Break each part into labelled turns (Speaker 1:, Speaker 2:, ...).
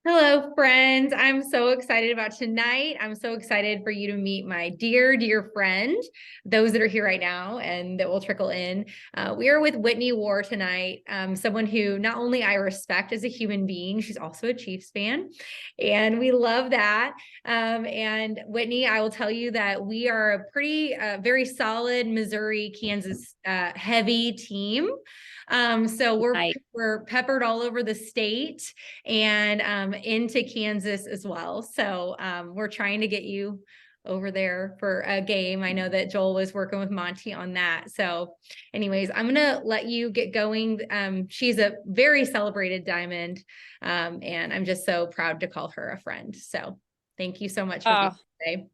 Speaker 1: Hello, friends. I'm so excited about tonight. I'm so excited for you to meet my dear, dear friend, those that are here right now and that will trickle in. We are with Whitney Warr tonight, someone who not only I respect as a human being, she's also a Chiefs fan, and we love that. And Whitney, I will tell you that we are a pretty, very solid Missouri, Kansas heavy team. So
Speaker 2: Night.
Speaker 1: we're peppered all over the state and into Kansas as well. So we're trying to get you over there for a game. I know that Joel was working with Monty on that. So, anyways, I'm gonna let you get going. She's a very celebrated diamond, and I'm just so proud to call her a friend. So, thank you so much for being
Speaker 2: Oh,
Speaker 1: here today.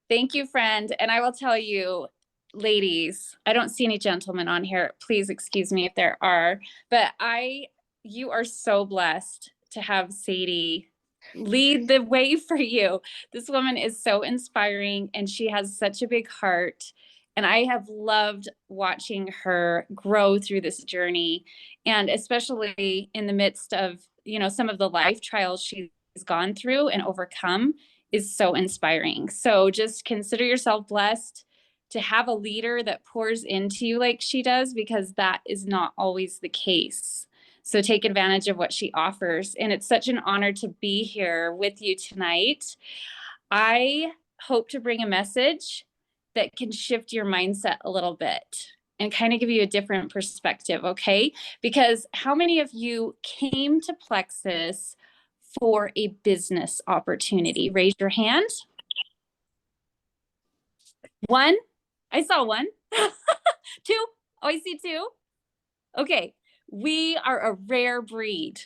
Speaker 2: thank you, friend. And I will tell you, ladies, I don't see any gentlemen on here. Please excuse me if there are, but you are so blessed to have Sadie lead the way for you. This woman is so inspiring and she has such a big heart. And I have loved watching her grow through this journey. And especially in the midst of, some of the life trials she's gone through and overcome is so inspiring. So just consider yourself blessed to have a leader that pours into you like she does, because that is not always the case. So take advantage of what she offers. And it's such an honor to be here with you tonight. I hope to bring a message that can shift your mindset a little bit and kind of give you a different perspective, okay? Because how many of you came to Plexus for a business opportunity? Raise your hand. One. I saw one. Two. Oh, I see two. Okay. We are a rare breed,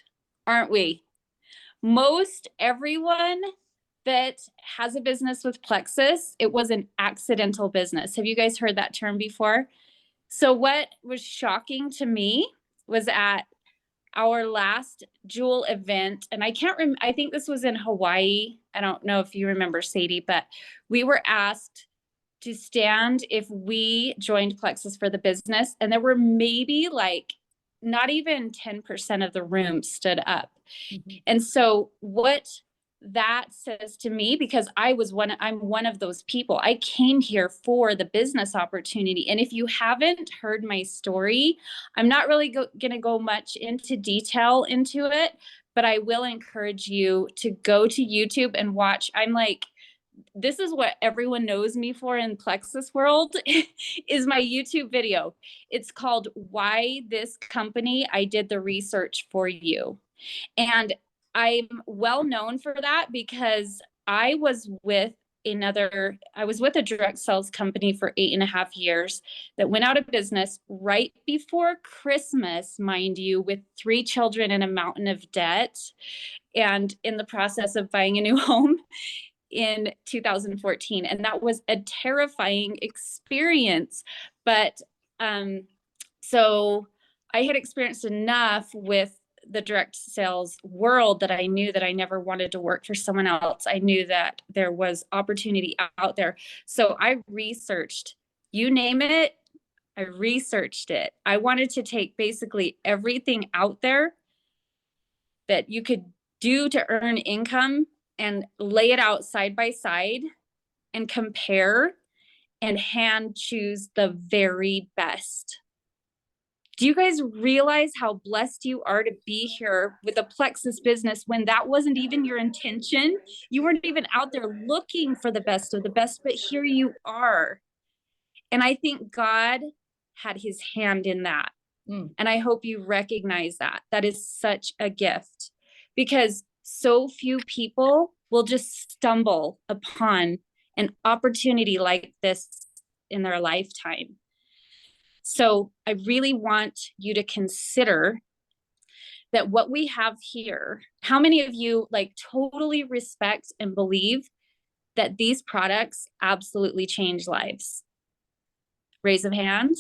Speaker 2: aren't we? Most everyone that has a business with Plexus, it was an accidental business. Have you guys heard that term before? So what was shocking to me was at our last Jewel event, and I think this was in Hawaii. I don't know if you remember, Sadie, but we were asked to stand if we joined Plexus for the business, and there were maybe like not even 10% of the room stood up. Mm-hmm. And so what that says to me, because I'm one of those people. I came here for the business opportunity. And if you haven't heard my story, I'm not really going to go much into detail into it, but I will encourage you to go to YouTube and watch. This is what everyone knows me for in Plexus world is my YouTube video. It's called Why This Company I Did the Research for You. And I'm well known for that because I was with a direct sales company for 8.5 years that went out of business right before Christmas, mind you, with 3 children and a mountain of debt, and in the process of buying a new home in 2014. And that was a terrifying experience. But so I had experienced enough with the direct sales world that I knew that I never wanted to work for someone else. I knew that there was opportunity out there. So I researched, you name it, I researched it. I wanted to take basically everything out there that you could do to earn income and lay it out side by side and compare and hand choose the very best. Do you guys realize how blessed you are to be here with a Plexus business when that wasn't even your intention? You weren't even out there looking for the best of the best, but here you are. And I think God had his hand in that. And I hope you recognize that. That is such a gift, because so few people will just stumble upon an opportunity like this in their lifetime. So I really want you to consider that what we have here, how many of you like totally respect and believe that these products absolutely change lives? Raise a hand.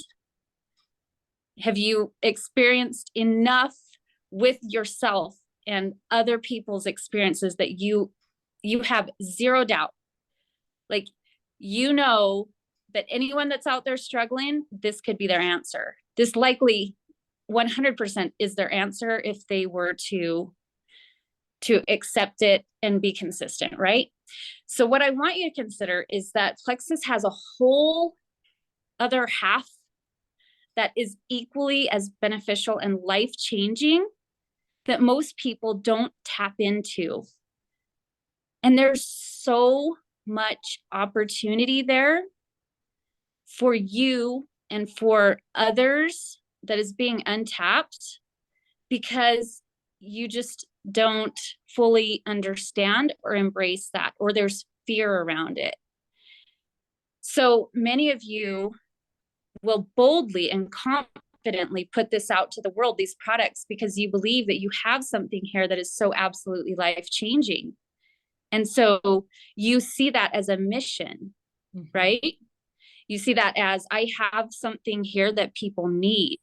Speaker 2: Have you experienced enough with yourself and other people's experiences that you have zero doubt, like, that anyone that's out there struggling, this could be their answer? This likely 100% is their answer if they were to to accept it and be consistent, right? So what I want you to consider is that Plexus has a whole other half that is equally as beneficial and life-changing that most people don't tap into. And there's so much opportunity there for you and for others that is being untapped because you just don't fully understand or embrace that, or there's fear around it. So many of you will boldly and confidently put this out to the world, these products, because you believe that you have something here that is so absolutely life-changing. And so you see that as a mission, right? You see that as, I have something here that people need.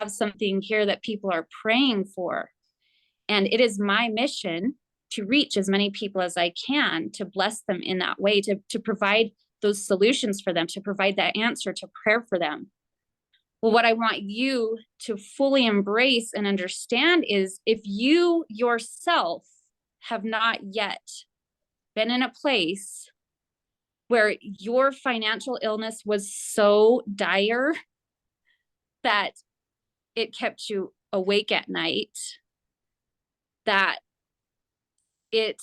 Speaker 2: I have something here that people are praying for. And it is my mission to reach as many people as I can, to bless them in that way, to provide those solutions for them, to provide that answer to prayer for them. Well, what I want you to fully embrace and understand is, if you yourself have not yet been in a place where your financial illness was so dire that it kept you awake at night, that it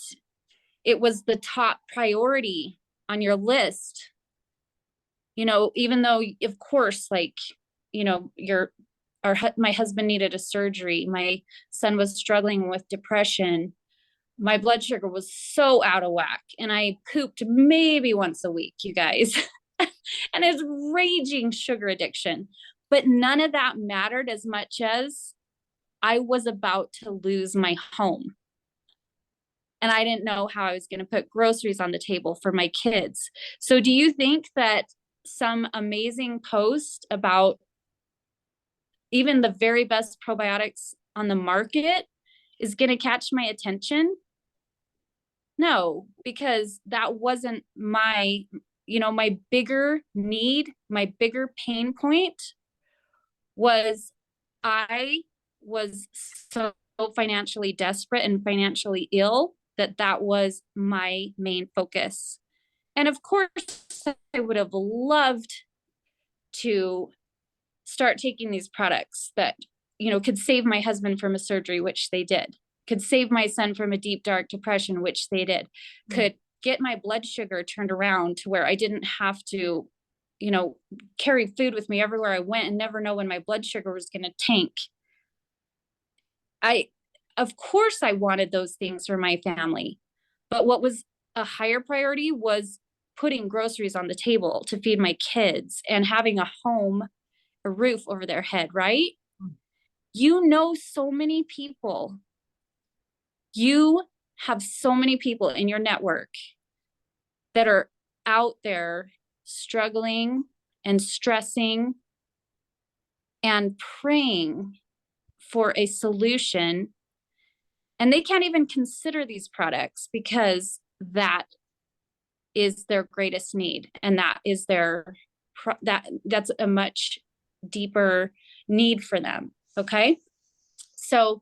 Speaker 2: was the top priority on your list, you know, even though, of course, like, you know, my husband needed a surgery, my son was struggling with depression, my blood sugar was so out of whack, and I pooped maybe once a week, you guys, and it's raging sugar addiction. But none of that mattered as much as I was about to lose my home. And I didn't know how I was going to put groceries on the table for my kids. So do you think that some amazing post about even the very best probiotics on the market is going to catch my attention? No, because that wasn't my, you know, my bigger need, my bigger pain point was, I was so financially desperate and financially ill that was my main focus. And of course, I would have loved to start taking these products that, you know, could save my husband from a surgery, which they did, could save my son from a deep, dark depression, which they did, could get my blood sugar turned around to where I didn't have to, you know, carry food with me everywhere I went and never know when my blood sugar was going to tank. Of course, I wanted those things for my family, but what was a higher priority was putting groceries on the table to feed my kids and having a home, a roof over their head, right? You know, so many people, you have so many people in your network that are out there struggling and stressing and praying for a solution, and they can't even consider these products because that is their greatest need, and that is that's a much deeper need for them. Okay, so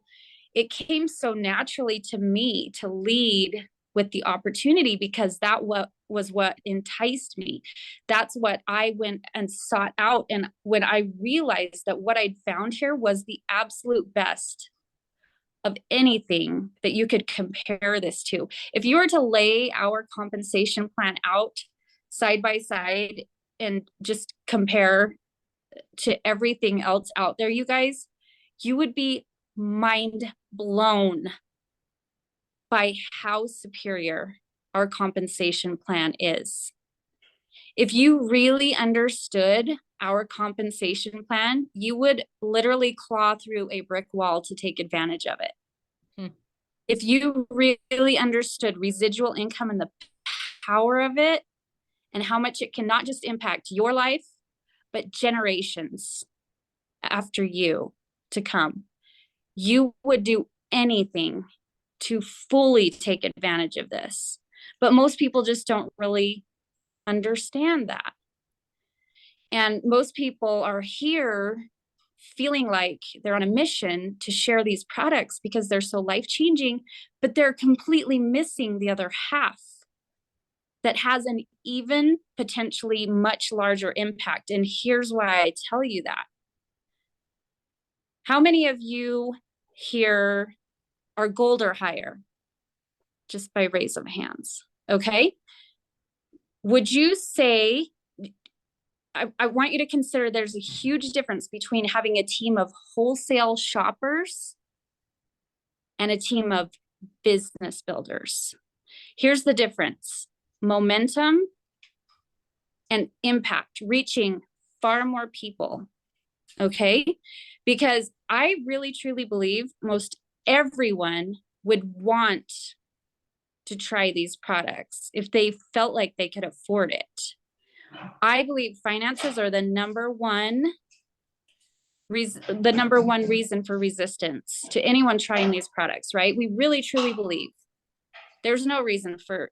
Speaker 2: it came so naturally to me to lead with the opportunity because that was what enticed me. That's what I went and sought out. And when I realized that what I'd found here was the absolute best of anything that you could compare this to. If you were to lay our compensation plan out side by side and just compare to everything else out there, you guys, you would be mind blown by how superior our compensation plan is. If you really understood our compensation plan, you would literally claw through a brick wall to take advantage of it. If you really understood residual income and the power of it and how much it can not just impact your life, but generations after you to come, you would do anything to fully take advantage of this. But most people just don't really understand that. And most people are here feeling like they're on a mission to share these products because they're so life-changing, but they're completely missing the other half that has an even potentially much larger impact. And here's why I tell you that. How many of you here are gold or higher? Just by raise of hands. Okay. Would you say, I want you to consider there's a huge difference between having a team of wholesale shoppers and a team of business builders. Here's the difference: momentum and impact, reaching far more people. Okay. Because I really truly believe most everyone would want to try these products if they felt like they could afford it. I believe finances are the number one reason for resistance to anyone trying these products, right? We really truly believe there's no reason for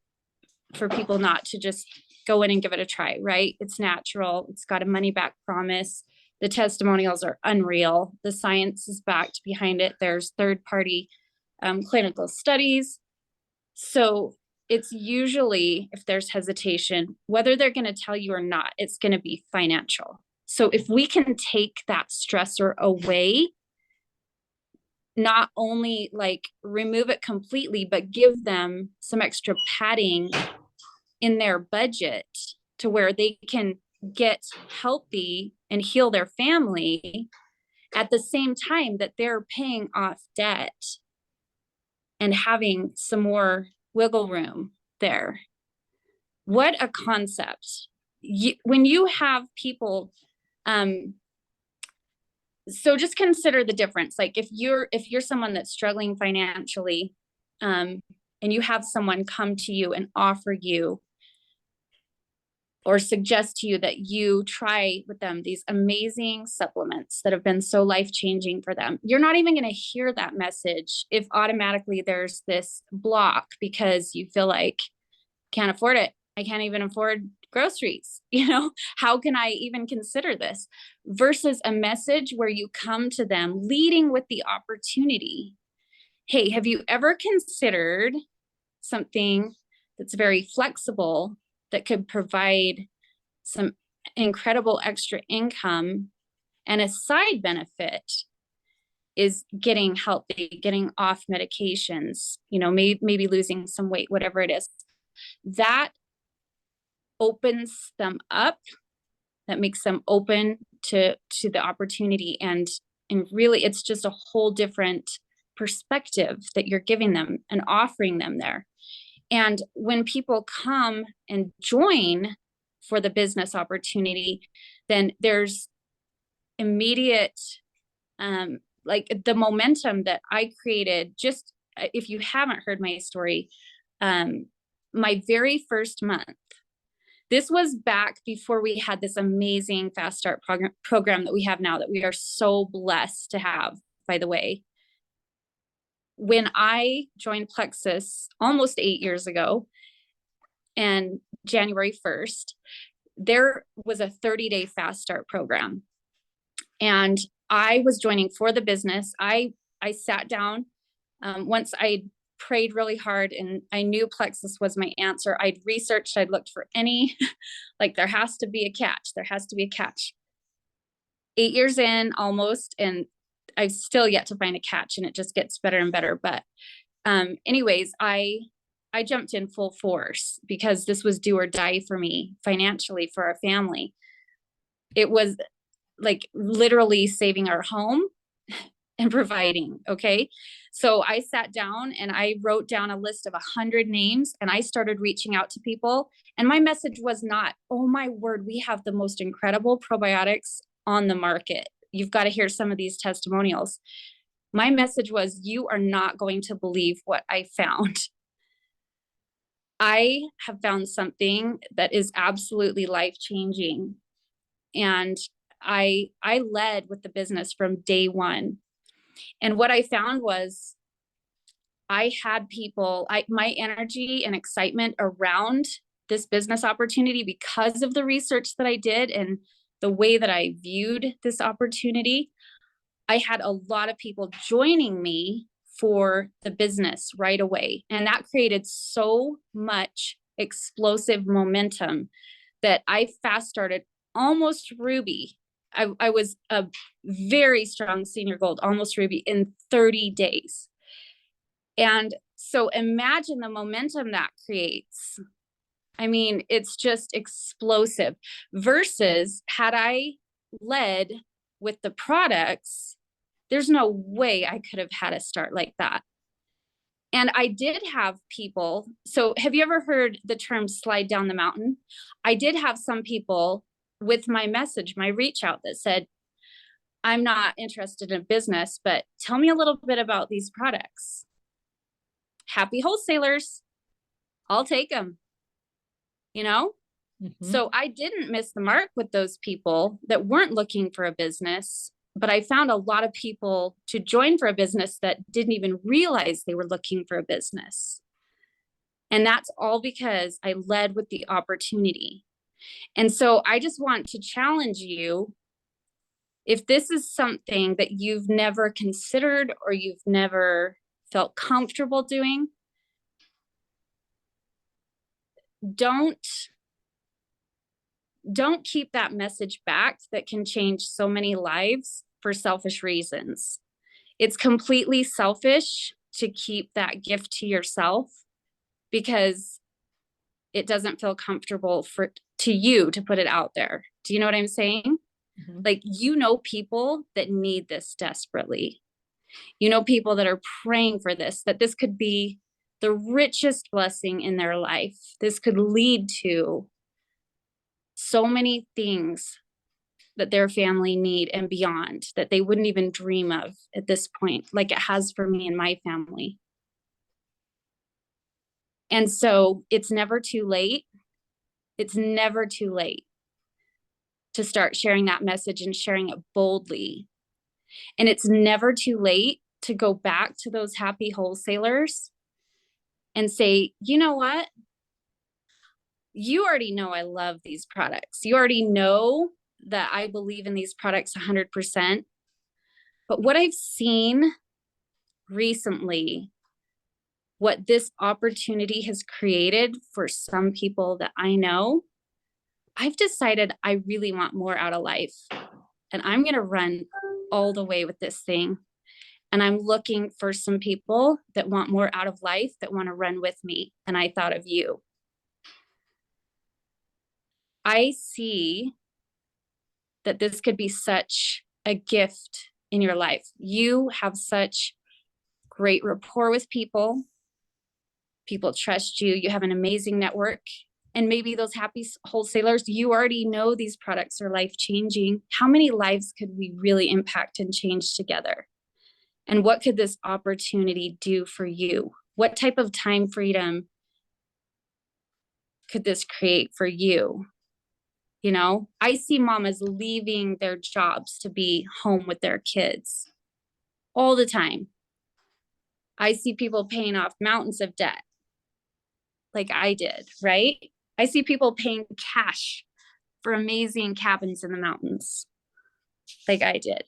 Speaker 2: people not to just go in and give it a try, right? It's natural. It's got a money back promise. The testimonials are unreal. The science is backed behind it. There's third-party clinical studies. So it's usually, if there's hesitation, whether they're going to tell you or not, it's going to be financial. So if we can take that stressor away, not only like remove it completely, but give them some extra padding in their budget to where they can get healthy and heal their family at the same time that they're paying off debt and having some more wiggle room there. What a concept. When you have people, so just consider the difference. Like if you're someone that's struggling financially, and you have someone come to you and offer you or suggest to you that you try with them these amazing supplements that have been so life-changing for them, you're not even going to hear that message if automatically there's this block because you feel like, can't afford it. I can't even afford groceries. How can I even consider this? Versus a message where you come to them leading with the opportunity. Hey, have you ever considered something that's very flexible that could provide some incredible extra income, and a side benefit is getting healthy, getting off medications, maybe losing some weight, whatever it is. That opens them up, that makes them open to the opportunity. And really, it's just a whole different perspective that you're giving them and offering them there. And when people come and join for the business opportunity, then there's immediate, like the momentum that I created. Just if you haven't heard my story, my very first month, this was back before we had this amazing Fast Start program that we have now, that we are so blessed to have, by the way. When I joined Plexus almost 8 years ago, and January 1st, there was a 30-day Fast Start program. And I was joining for the business. I sat down, once I prayed really hard and I knew Plexus was my answer. I'd researched, I'd looked for any, like there has to be a catch. There has to be a catch. 8 years in almost, and I've still yet to find a catch, and it just gets better and better. But anyways, I jumped in full force because this was do or die for me financially, for our family. It was like literally saving our home and providing. Okay. So I sat down and I wrote down a list of 100 names, and I started reaching out to people. And my message was not, oh my word, we have the most incredible probiotics on the market. You've got to hear some of these testimonials. My message was, you are not going to believe what I found. I have found something that is absolutely life-changing. And I led with the business from day one. And what I found was I had people, my energy and excitement around this business opportunity, because of the research that I did and the way that I viewed this opportunity, I had a lot of people joining me for the business right away. And that created so much explosive momentum that I fast started almost Ruby. I was a very strong senior gold, almost Ruby in 30 days. And so imagine the momentum that creates. I mean, it's just explosive versus had I led with the products, there's no way I could have had a start like that. And I did have people. So have you ever heard the term slide down the mountain? I did have some people with my message, my reach out that said, I'm not interested in business, but tell me a little bit about these products. Happy wholesalers, I'll take them, you know? So I didn't miss the mark with those people that weren't looking for a business, but I found a lot of people to join for a business that didn't even realize they were looking for a business. And that's all because I led with the opportunity. And so I just want to challenge you, if this is something that you've never considered or you've never felt comfortable doing, don't keep that message back that can change so many lives for selfish reasons. It's completely selfish to keep that gift to yourself because it doesn't feel comfortable to you to put it out there. Do you know what I'm saying? Like, you know, people that need this desperately. You know, people that are praying for this, that this could be the richest blessing in their life. This could lead to so many things that their family need and beyond that they wouldn't even dream of at this point, like it has for me and my family. And so it's never too late. It's never too late to start sharing that message and sharing it boldly. And it's never too late to go back to those happy wholesalers and say, you know what? You already know I love these products. You already know that I believe in these products 100%. But what I've seen recently, what this opportunity has created for some people that I know, I've decided I really want more out of life. And I'm going to run all the way with this thing. And I'm looking for some people that want more out of life, that want to run with me. And I thought of you. I see that this could be such a gift in your life. You have such great rapport with people. People trust you. You have an amazing network. And maybe those happy wholesalers, you already know these products are life-changing. How many lives could we really impact and change together? And what could this opportunity do for you? What type of time freedom could this create for you? You know, I see mamas leaving their jobs to be home with their kids all the time. I see people paying off mountains of debt like I did, right? I see people paying cash for amazing cabins in the mountains like I did.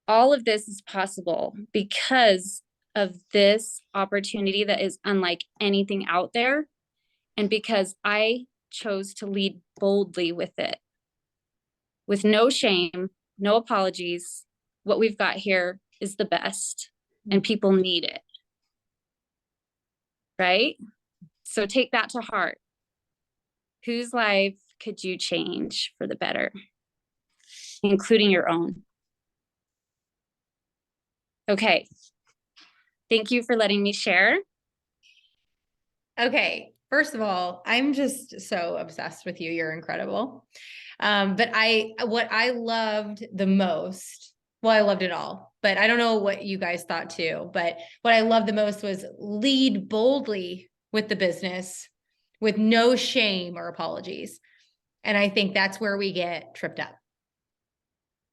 Speaker 2: All of this is possible because of this opportunity that is unlike anything out there, and because I chose to lead boldly with it, with no shame, no apologies. What we've got here is the best, and people need it, right? So take that to heart. Whose life could you change for the better, including your own? Okay. Thank you for letting me share.
Speaker 1: Okay. First of all, I'm just so obsessed with you. You're incredible. But what I loved the most, well, I loved it all, but I don't know what you guys thought too, but what I loved the most was lead boldly with the business with no shame or apologies. And I think that's where we get tripped up.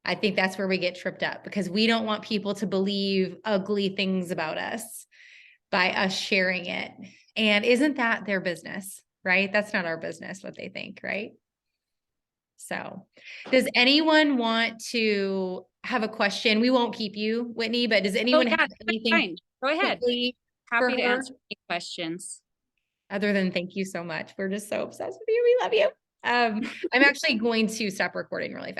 Speaker 1: I think that's where we get tripped up because we don't want people to believe ugly things about us by us sharing it. And isn't that their business, right? That's not our business, what they think, right? So does anyone want to have a question? We won't keep you, Whitney, but does anyone
Speaker 2: yeah,
Speaker 1: have
Speaker 2: that's
Speaker 1: anything
Speaker 2: fine. Go ahead.
Speaker 1: quickly for
Speaker 2: Happy to
Speaker 1: her?
Speaker 2: answer any questions.
Speaker 1: Other than thank you so much. We're just so obsessed with you. We love you. I'm actually going to stop recording really fast.